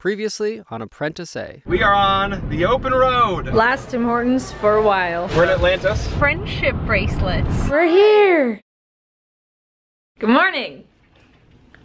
Previously on ApprenticeEh. We are on the open road. Last Tim Hortons for a while. We're in Atlantis. Friendship bracelets. We're here. Good morning.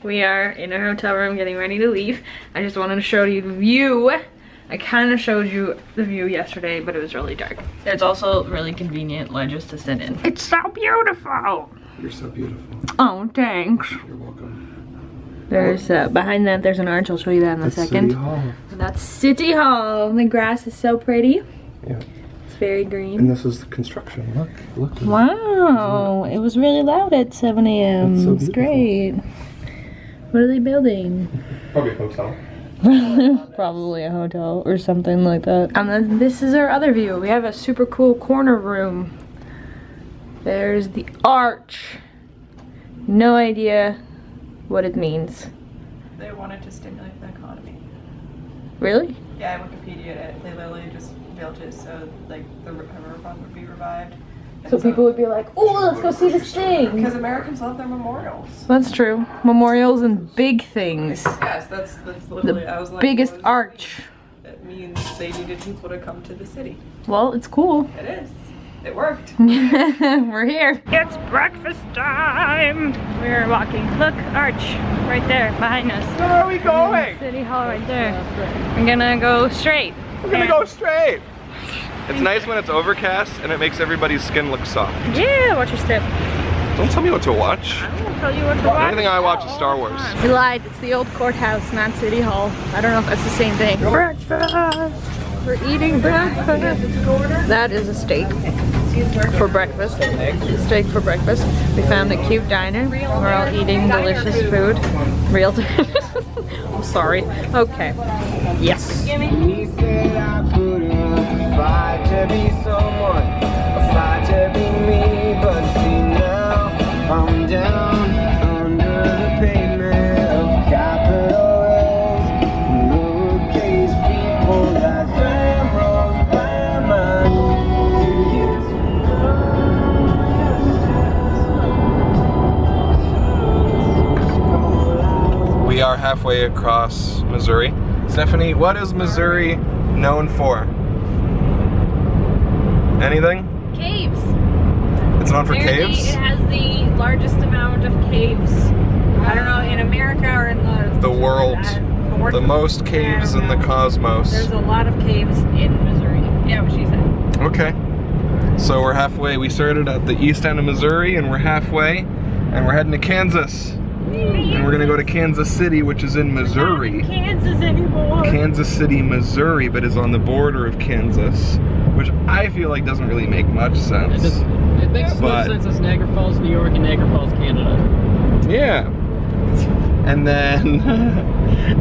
We are in our hotel room getting ready to leave. I just wanted to show you the view. I kind of showed you the view yesterday, but it was really dark. There's also really convenient ledges to sit in. It's so beautiful. You're so beautiful. Oh, thanks. You're welcome. There's, behind that, there's an arch. I'll show you that in a second. City Hall. That's City Hall. The grass is so pretty. Yeah. It's very green. And this is the construction. Look. Wow. It was really loud at 7 a.m. It's so It's great. What are they building? Probably a hotel. Probably a hotel or something like that. And then this is our other view. We have a super cool corner room. There's the arch. No idea what it means. They wanted to stimulate the economy. Really? Yeah, I Wikipedia'd it. They literally just built it so like the river fund would be revived. So people would be like, oh, let's go see this thing. Because Americans love their memorials. That's true. Memorials and big things. Yes, that's literally, I was like, Biggest what does arch. it mean? It means they needed people to come to the city. Well, it's cool. It is. It worked. We're here. It's breakfast time. We're walking. Look, arch right there behind us. Where are we going? City Hall right there. We're gonna go straight. We're gonna go straight. It's nice when it's overcast and it makes everybody's skin look soft. Yeah, watch your step. Don't tell me what to watch. I won't tell you what to watch. Anything I watch is Star Wars. We lied. It's the old courthouse, not City Hall. I don't know if that's the same thing. Breakfast. We're eating breakfast. That is a steak for breakfast. Steak for breakfast. We found a cute diner. We're all eating delicious food. Real I'm sorry. Okay. Yes. He said I couldn't fight to be someone, fight to be me, but see now I'm down under the pavement of capital L's. Lowercase people that railroads by my We are halfway across Missouri. Stephanie, what is Missouri known for? Anything? Caves. It's known for Apparently, caves? it has the largest amount of caves. I don't know, in America or in The world. The most caves in the cosmos. There's a lot of caves in Missouri. Yeah, what she said. Okay. So we're halfway. We started at the east end of Missouri and we're halfway. And we're heading to Kansas. And we're gonna go to Kansas City, which is in Missouri. Not in Kansas anymore. Kansas City, Missouri, but is on the border of Kansas, which I feel like doesn't really make much sense. It makes no sense as Niagara Falls, New York, and Niagara Falls, Canada. Yeah. And then,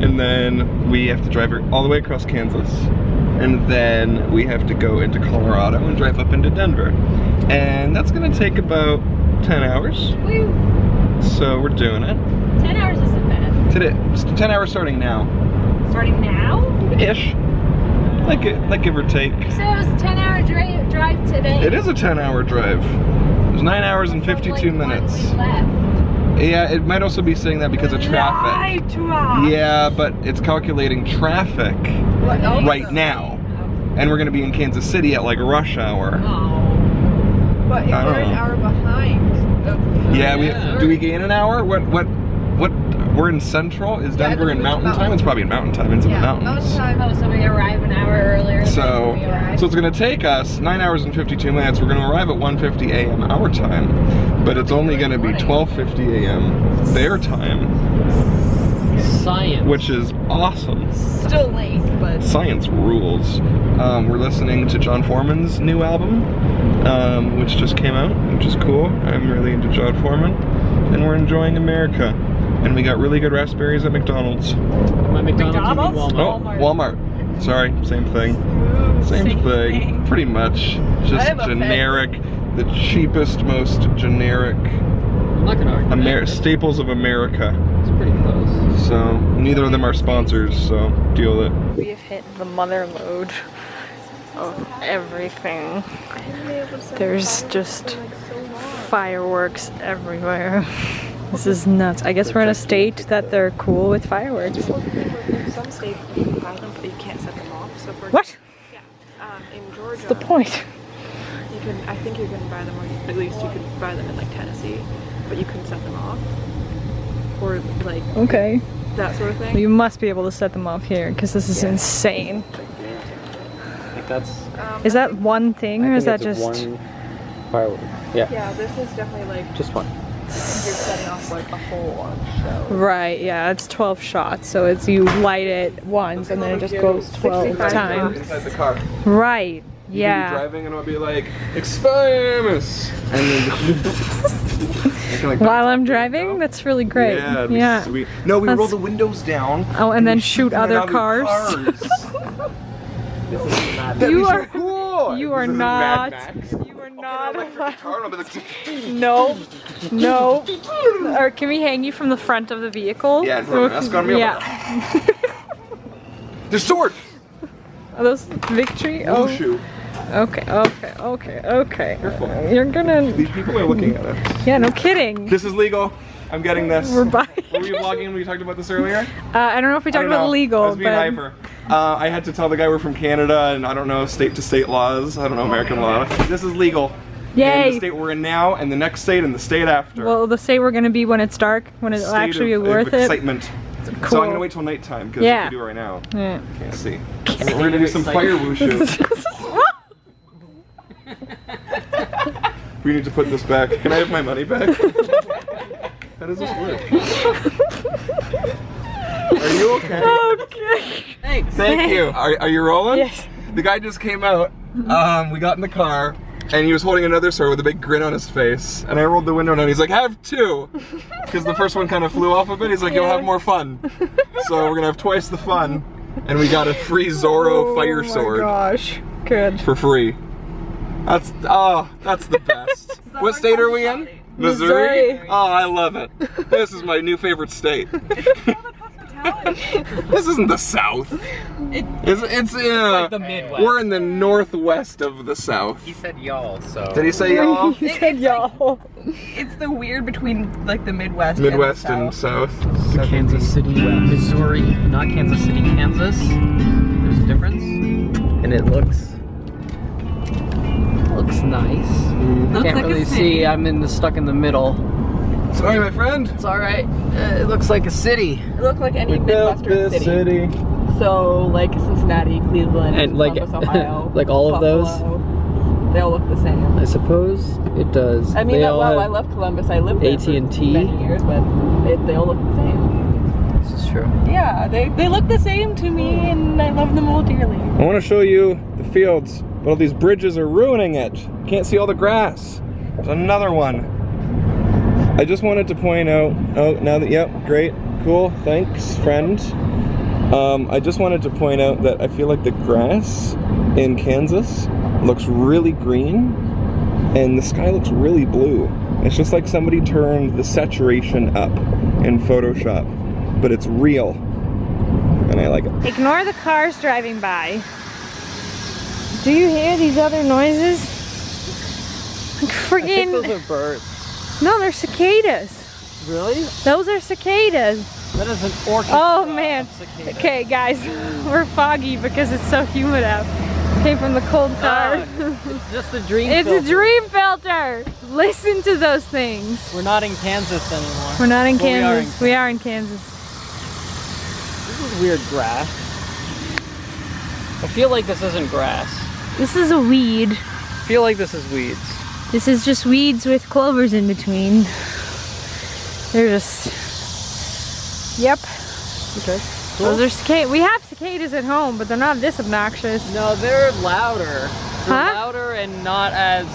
and then we have to drive all the way across Kansas, and then we have to go into Colorado and drive up into Denver, and that's gonna take about 10 hours. Woo. So we're doing it. 10 hours isn't bad. Today, it's 10 hours starting now. Starting now? Ish. Like give or take. So it was a 10-hour drive today. It is a 10-hour drive. There's 9 hours and 52 minutes. Left. Yeah, it might also be saying that because of traffic. Yeah, but it's calculating traffic right now. And we're gonna be in Kansas City at like rush hour. Oh. But I don't we're an know. hour behind. Yeah, do we gain an hour? What, we're in Central? Is Denver in Mountain Time? It's probably in Mountain Time, it's in the mountains. Oh, so we arrive an hour earlier. So it's gonna take us 9 hours and 52 minutes. We're gonna arrive at 1:50 a.m. our time, but it's only gonna be 12:50 a.m. their time. Science. Which is awesome. Still late, but Science rules. We're listening to John Foreman's new album, which just came out, which is cool. I'm really into John Foreman, and we're enjoying America. And we got really good raspberries at McDonald's. My McDonald's? Oh, Walmart. Sorry, same thing. Same thing. Pretty much. Just generic, the cheapest, most generic I'm not gonna argue that. staples of America. It's pretty close. So neither of them are sponsors, so deal with it. We have hit the mother lode of everything. There's just fireworks everywhere. This is nuts. I guess we're in a state that they're cool with fireworks. In some states you can buy them, but you can't set them off. So for What? yeah, in Georgia, What's the point? you can. I think you can buy them, or at least you could buy them in like Tennessee, but you couldn't set them off, or like Okay. that sort of thing. You must be able to set them off here because this is insane. I think that's. Is that one thing or is that just one firework? Yeah. Yeah, this is definitely like Just one. you're setting off like a whole launch show. right? Yeah, it's 12 shots, so it's you light it once and then it just goes 12 times. Inside the car. Right? You could be Yeah. driving and it'll be like, Expimus! And then just like, While I'm driving, that's really great. Yeah, it'd be Yeah. sweet. No, we roll That's- the windows down. Oh, and then we shoot them at other cars. That'd You be so are- cool. You are This is not. Mad Max. You are not. Car, and I'll be like, No. No. Or can we hang you from the front of the vehicle? yeah, and put a mask on me. Yeah. The sword! Are those victory? Oh. Wushu. Okay. Okay. Okay. Okay. Careful. You're gonna. These people are looking at us. Yeah. No kidding. This is legal. I'm getting this. We're buying. Were you vlogging when we talked about this earlier? I don't know if we I talked don't about know. legal, I was being but hyper. I had to tell the guy we're from Canada and I don't know state to state laws. I don't know American law. This is legal. In the yay. state we're in now and the next state and the state after. Well, the state we're gonna be when it's dark, when it'll State actually be of worth it. excitement. Cool. So I'm gonna wait till nighttime because Yeah. if we do it right now, Yeah. can't see. We're gonna do some fire wushu. We need to put this back. Can I have my money back? How does this work? Are you okay? Okay. Thanks. Thank you. Are you rolling? Yes. The guy just came out. We got in the car, and he was holding another sword with a big grin on his face. And I rolled the window down. He's like, "Have two," because the first one kind of flew off a bit. He's like, "You'll have more fun." So we're gonna have twice the fun, and we got a free Zorro fire sword Oh my gosh. Good. for free. That's the best. What state are we in? Missouri. Oh, I love it. This is my new favorite state. This isn't the South. It's like the Midwest. We're in the northwest of the South. He said y'all, so. Did he say y'all? He said y'all. It's the weird between like the Midwest. Midwest and and the South. South. Kansas City, Missouri, not Kansas City, Kansas. There's a difference, and it looks nice. Looks Can't like a really city. see. I'm stuck in the middle. Sorry, my friend. It's all right. It looks like a city, It looked like any Midwestern city. So like Cincinnati, Cleveland, and like Columbus, Ohio, like all of those. Buffalo. They all look the same. I suppose it does. I mean, They well, all I have- love Columbus. I lived there for AT&T. many years, but they all look the same. This is true. Yeah, they look the same to me, and I love them all dearly. I want to show you the fields, but all these bridges are ruining it. Can't see all the grass. There's another one. I just wanted to point out, yep, great, cool, thanks, friend. I just wanted to point out that I feel like the grass in Kansas looks really green and the sky looks really blue. It's just like somebody turned the saturation up in Photoshop, but it's real, and I like it. Ignore the cars driving by. Do you hear these other noises? Like I think those friggin'. are birds. No, they're cicadas. Really? Those are cicadas. That is an orchestra. Oh man. of cicadas. Okay, guys, we're foggy because it's so humid out. Came from the cold car. It's just a dream. It's filter. a dream filter. Listen to those things. We're not in Kansas anymore. We're not in Well, we are in Kansas. We are in Kansas. This is weird grass. I feel like this isn't grass. This is a weed. I feel like this is weeds. This is just weeds with clovers in between. They're just... Yep. Okay. Those are cicadas. We have cicadas at home, but they're not this obnoxious. No, they're louder. They're Huh? louder and not as...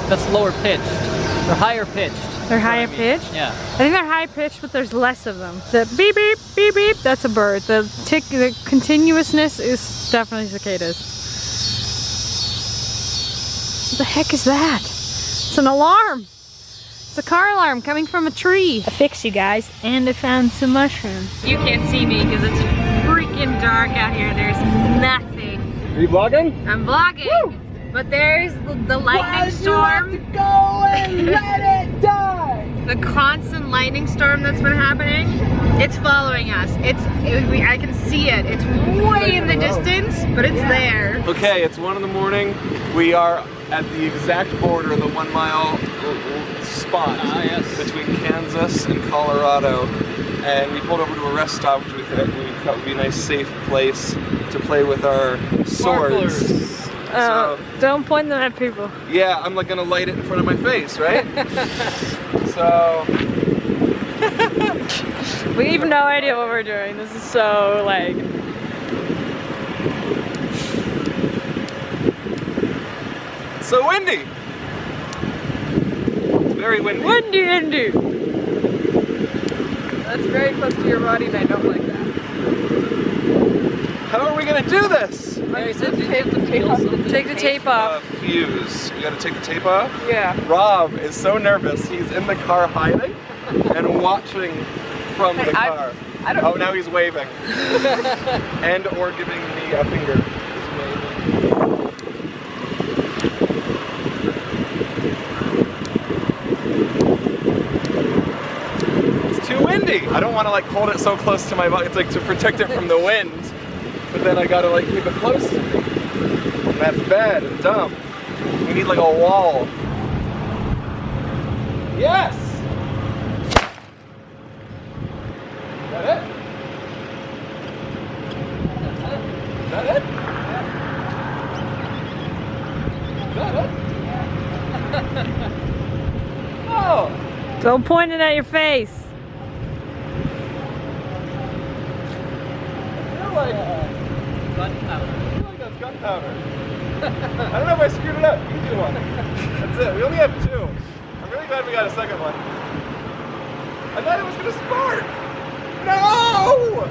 That's lower pitched. They're higher pitched. They're That's what I higher mean. pitched? Yeah. I think they're high pitched, but there's less of them. The beep beep, beep beep, that's a bird. The tick, the continuousness is definitely cicadas. What the heck is that? It's an alarm. It's a car alarm coming from a tree. I fixed you guys, and I found some mushrooms. You can't see me because it's freaking dark out here. There's nothing. Are you vlogging? I'm vlogging. Woo! But there's the lightning storm. Go and let it die. the constant lightning storm that's been happening, it's following us. I can see it. It's way in the distance, but it's there. Okay, it's 1 in the morning. We are at the exact border, the 1 mile spot between Kansas and Colorado. And we pulled over to a rest stop, which we thought would be a nice safe place to play with our swords. So, don't point them at people. Yeah, I'm like gonna light it in front of my face, right? So we have no idea what we're doing. This is so like. It's so windy. It's very windy. Windy. That's very close to your body and I don't like that. How are we gonna do this? Take the tape off. Fuse. We gotta take the tape off? Yeah. Rob is so nervous. He's in the car hiding and watching from the car. Oh, now he's waving. And or giving me a finger. It's too windy. I don't want to like hold it so close to my body. It's like to protect it from the wind. But then I gotta like keep it close to me. And that's bad and dumb. We need like a wall. Yes! Is that it? Is that it? Is that it? Oh! Don't point it at your face. I feel like gunpowder. I feel like that's gunpowder. I don't know if I screwed it up. You do one. That's it. We only have 2. I'm really glad we got a second one. I thought it was gonna spark. No!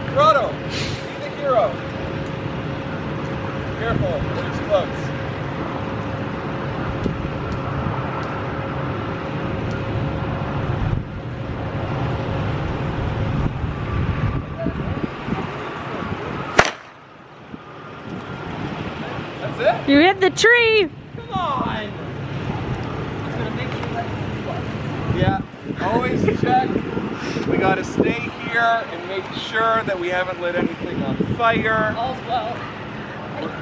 Corrado, be the hero. Careful, it explodes. That's it? You hit the tree. Come on! It's gonna make you let it fly. Yeah, always check. We gotta stay here and make sure that we haven't lit anything on fire. All's well.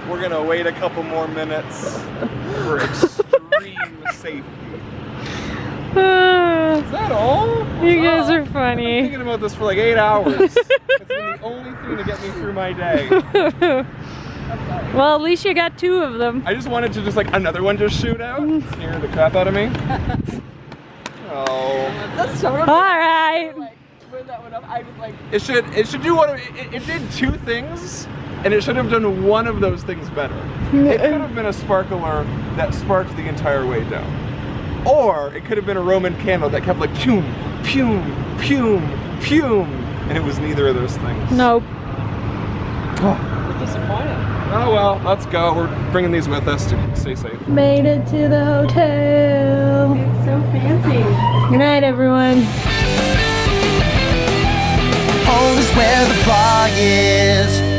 We're gonna wait a couple more minutes for extreme safety. Is that all? You guys are I've been funny. thinking about this for like 8 hours. It's been the only thing to get me through my day. Well, at least you got 2 of them. I just wanted to just like another one just shoot out, scare the crap out of me. Oh. That's so All right. like when that went up, I was like, It should do one of it did 2 things, and it should have done one of those things better. It could have been a sparkler that sparked the entire way down. Or it could have been a Roman candle that kept like pume, pume, pume, pume, and it was neither of those things. Nope. Oh. Oh well, let's go. We're bringing these with us to stay safe. Made it to the hotel. it's so fancy. Good night, everyone. Home is where the bar is.